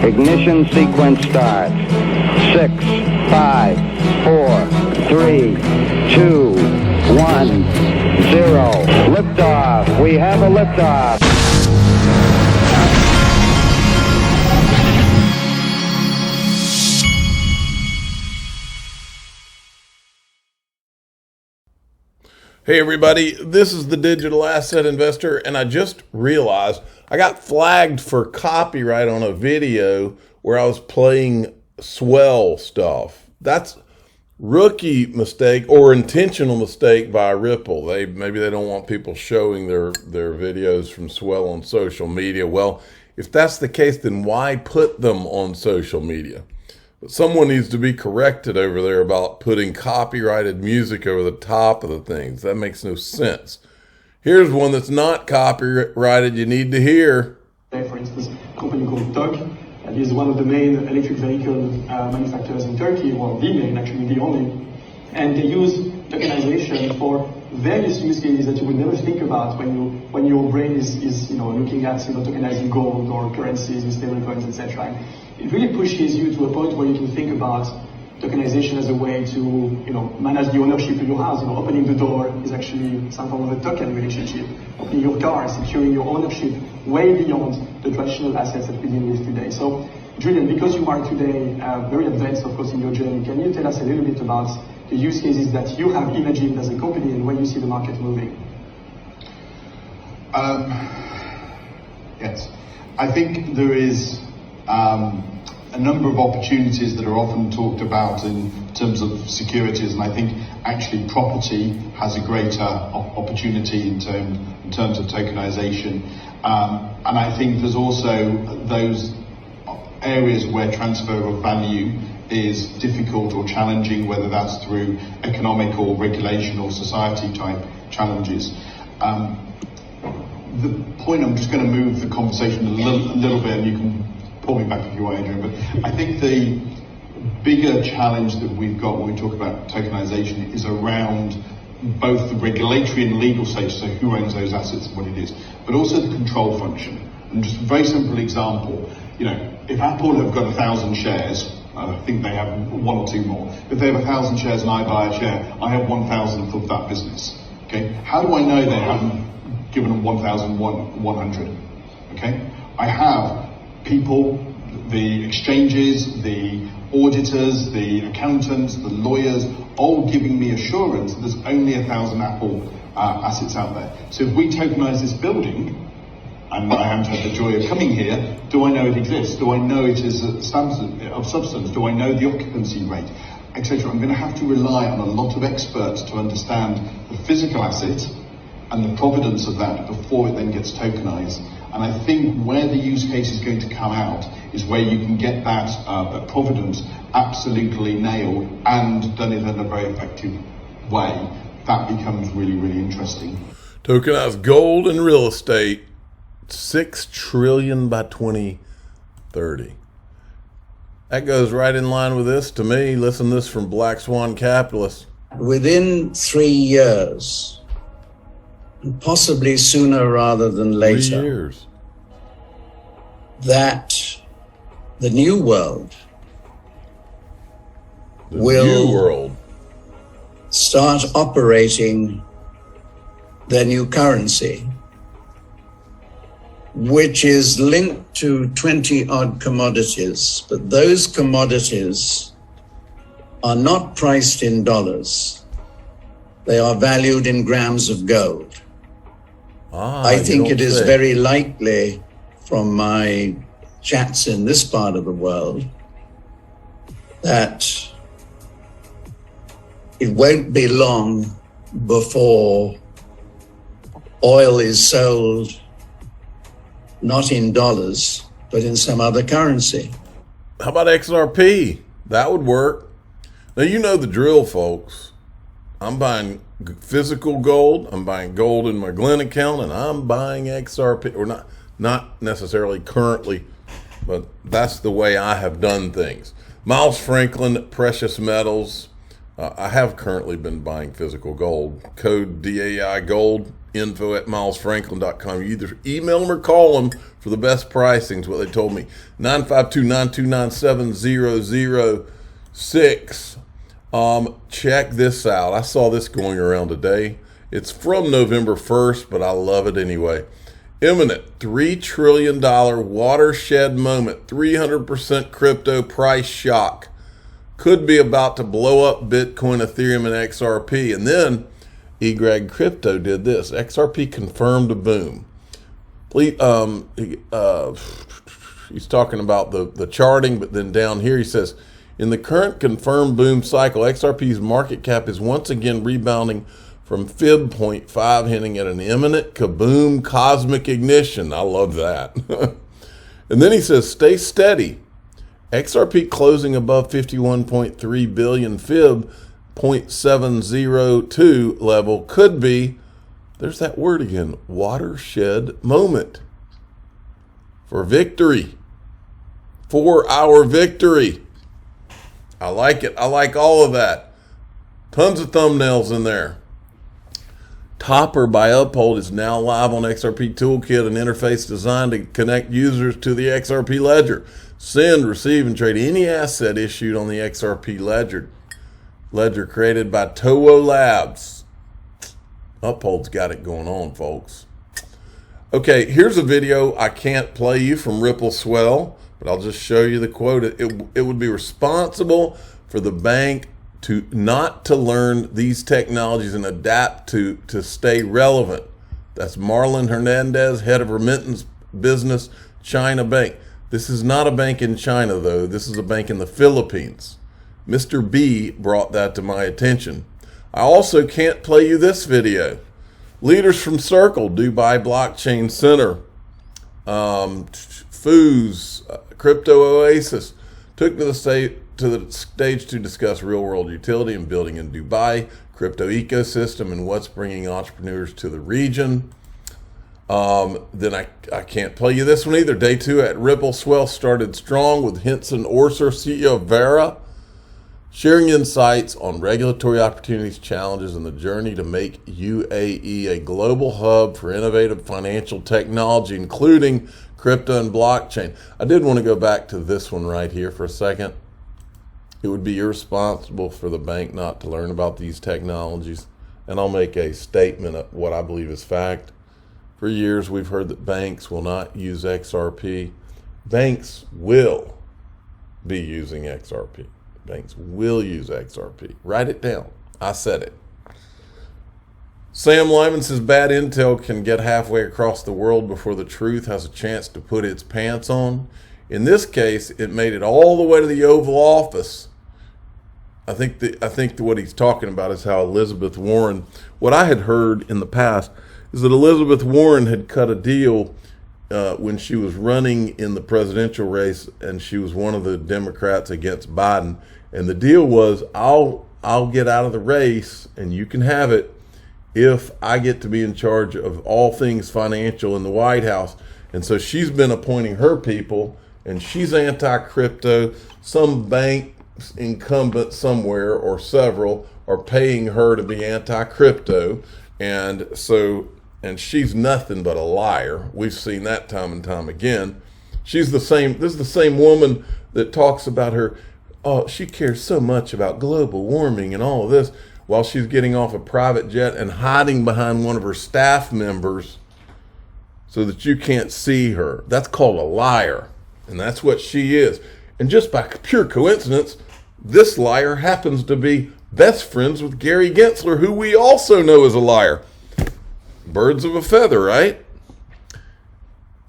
Ignition sequence starts. 6, 5, 4, 3, 2, 1, 0. Liftoff. We have a liftoff. Hey everybody, this is the Digital Asset Investor, and I just realized I got flagged for copyright on a video where I was playing Swell stuff. That's rookie mistake or intentional mistake by Ripple. Maybe they don't want people showing their videos from Swell on social media. Well, if that's the case, then why put them on social media? But someone needs to be corrected over there about putting copyrighted music over the top of the things. That makes no sense. Here's one that's not copyrighted you need to hear. For instance, a company called TOG, that is one of the main electric vehicle manufacturers in Turkey, well, the main, actually the only. And they use tokenization for various use cases that you would never think about when your brain is looking at tokenizing gold or currencies and stablecoins, etc. It really pushes you to a point where you can think about tokenization as a way to manage the ownership of your house. Opening the door is actually some form of a token relationship. Opening your car, securing your ownership way beyond the traditional assets that we deal with today. So, Julian, because you are today very advanced, of course, in your journey, can you tell us a little bit about the use cases that you have imagined as a company and where you see the market moving? Yes. I think there is a number of opportunities that are often talked about in terms of securities, and I think actually property has a greater opportunity in terms of tokenization. And I think there's also those areas where transfer of value is difficult or challenging, whether that's through economic or regulation or society type challenges. The point, I'm just going to move the conversation a little bit, and you can pull me back if you want, Adrian, but I think the bigger challenge that we've got when we talk about tokenization is around both the regulatory and legal status, so who owns those assets and what it is, but also the control function. And just a very simple example, if Apple have got 1,000 shares, I think they have one or two more. If they have 1,000 shares and I buy a share, I have 1,000th of that business. Okay, how do I know they haven't given them 1,100? Okay, I have people, the exchanges, the auditors, the accountants, the lawyers, all giving me assurance that there's only 1,000 Apple assets out there. So if we tokenize this building, and I haven't had the joy of coming here, do I know it exists? Do I know it is of substance? Do I know the occupancy rate, etc.? I'm going to have to rely on a lot of experts to understand the physical asset and the provenance of that before it then gets tokenized. And I think where the use case is going to come out is where you can get that provenance absolutely nailed and done it in a very effective way. That becomes really, really interesting. Tokenized gold and real estate, $6 trillion by 2030. That goes right in line with this to me. Listen to this from Black Swan Capitalists. Within 3 years, possibly sooner rather than later, 3 years, that the new world will start operating their new currency, which is linked to 20 odd commodities, but those commodities are not priced in dollars. They are valued in grams of gold. I think it is very likely, from my chats in this part of the world, that it won't be long before oil is sold not in dollars, but in some other currency. How about XRP? That would work. Now, you know the drill, folks. I'm buying physical gold. I'm buying gold in my Glen account, and I'm buying XRP, or not necessarily currently, but that's the way I have done things. Miles Franklin, Precious Metals. I have currently been buying physical gold. Code DAI Gold, info@milesfranklin.com. You either email them or call them for the best pricing, is what they told me. 952-929-7006. Check this out. I saw this going around today. It's from November 1st, but I love it anyway. Imminent $3 trillion watershed moment, 300% crypto price shock. Could be about to blow up Bitcoin, Ethereum, and XRP. And then eGreg Crypto did this. XRP confirmed a boom. He's talking about the charting, but then down here he says, in the current confirmed boom cycle, XRP's market cap is once again rebounding from fib 0.5, hinting at an imminent kaboom cosmic ignition. I love that. And then he says, stay steady. XRP closing above 51.3 billion fib 0.702 level could be, there's that word again, watershed moment for victory, for our victory. I like it. I like all of that. Tons of thumbnails in there. Topper by Uphold is now live on XRP Toolkit, an interface designed to connect users to the XRP ledger. Send, receive, and trade any asset issued on the XRP ledger created by Toho Labs. Uphold's got it going on, folks. Okay, here's a video I can't play you from Ripple Swell, but I'll just show you the quote. It would be responsible for the bank to not to learn these technologies and adapt to stay relevant. That's Marlon Hernandez, head of remittance business, China Bank. This is not a bank in China, though. This is a bank in the Philippines. Mr. B brought that to my attention. I also can't play you this video. Leaders from Circle, Dubai Blockchain Center, Foos, Crypto Oasis, took to the stage to discuss real-world utility and building in Dubai, crypto ecosystem, and what's bringing entrepreneurs to the region. Then I can't play you this one either. Day 2 at Ripple. Swell started strong with Henson Orser, CEO of Vera, sharing insights on regulatory opportunities, challenges, and the journey to make UAE a global hub for innovative financial technology, including crypto and blockchain. I did want to go back to this one right here for a second. It would be irresponsible for the bank not to learn about these technologies. And I'll make a statement of what I believe is fact. For years, we've heard that banks will not use XRP. Banks will be using XRP. Banks will use XRP. Write it down. I said it. Sam Lyman says bad intel can get halfway across the world before the truth has a chance to put its pants on. In this case, it made it all the way to the Oval Office. I think what he's talking about is how Elizabeth Warren, what I had heard in the past is that Elizabeth Warren had cut a deal when she was running in the presidential race, and she was one of the Democrats against Biden. And the deal was, I'll get out of the race and you can have it if I get to be in charge of all things financial in the White House. And so she's been appointing her people, and she's anti-crypto. Some bank incumbent somewhere or several are paying her to be anti-crypto. And she's nothing but a liar. We've seen that time and time again. This is the same woman that talks about her, she cares so much about global warming and all of this, while she's getting off a private jet and hiding behind one of her staff members so that you can't see her. That's called a liar. And that's what she is. And just by pure coincidence, this liar happens to be best friends with Gary Gensler, who we also know is a liar. Birds of a feather, right?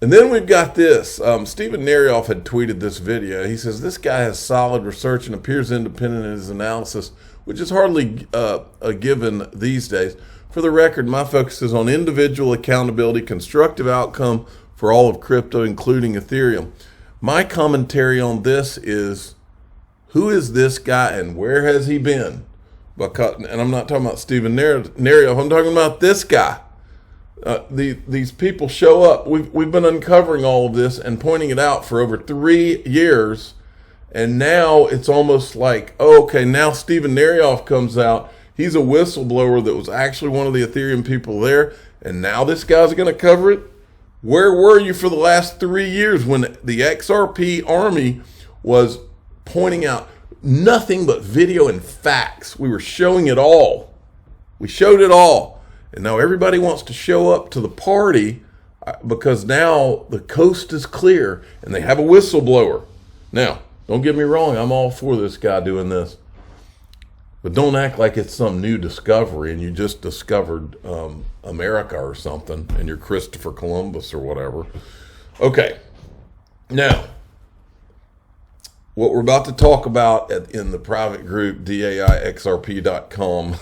And then we've got this. Stephen Narioff had tweeted this video. He says, this guy has solid research and appears independent in his analysis, which is hardly a given these days. For the record, my focus is on individual accountability, constructive outcome for all of crypto, including Ethereum. My commentary on this is, who is this guy and where has he been? And I'm not talking about Stephen Narioff. I'm talking about this guy. These people show up. We've been uncovering all of this and pointing it out for over 3 years. And now it's almost like, oh, okay, now Stephen Narioff comes out He's a whistleblower that was actually one of the Ethereum people there, and now this guy's going to cover it. Where were you for the last 3 years when the XRP army was pointing out nothing but video and facts? We were showing it all. We showed it all. And now everybody wants to show up to the party because now the coast is clear and they have a whistleblower. Now, don't get me wrong, I'm all for this guy doing this. But don't act like it's some new discovery and you just discovered America or something and you're Christopher Columbus or whatever. Okay, now, what we're about to talk about in the private group, daixrp.com,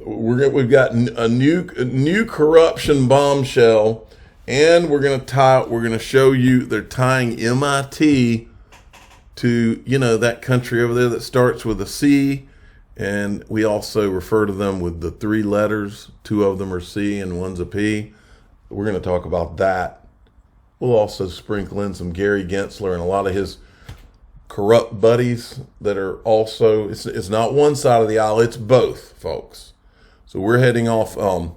we've got a new corruption bombshell, and we're going to show you they're tying MIT to, you know, that country over there that starts with a C, and we also refer to them with the 3 letters. 2 of them are C and one's a P. We're going to talk about that. We'll also sprinkle in some Gary Gensler and a lot of his corrupt buddies that are also, it's not one side of the aisle, it's both, folks. So we're heading off. So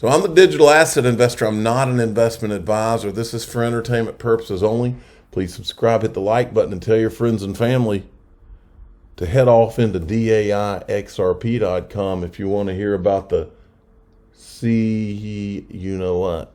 I'm the digital asset investor. I'm not an investment advisor. This is for entertainment purposes only. Please subscribe, hit the like button, and tell your friends and family to head off into daixrp.com if you want to hear about the you know what.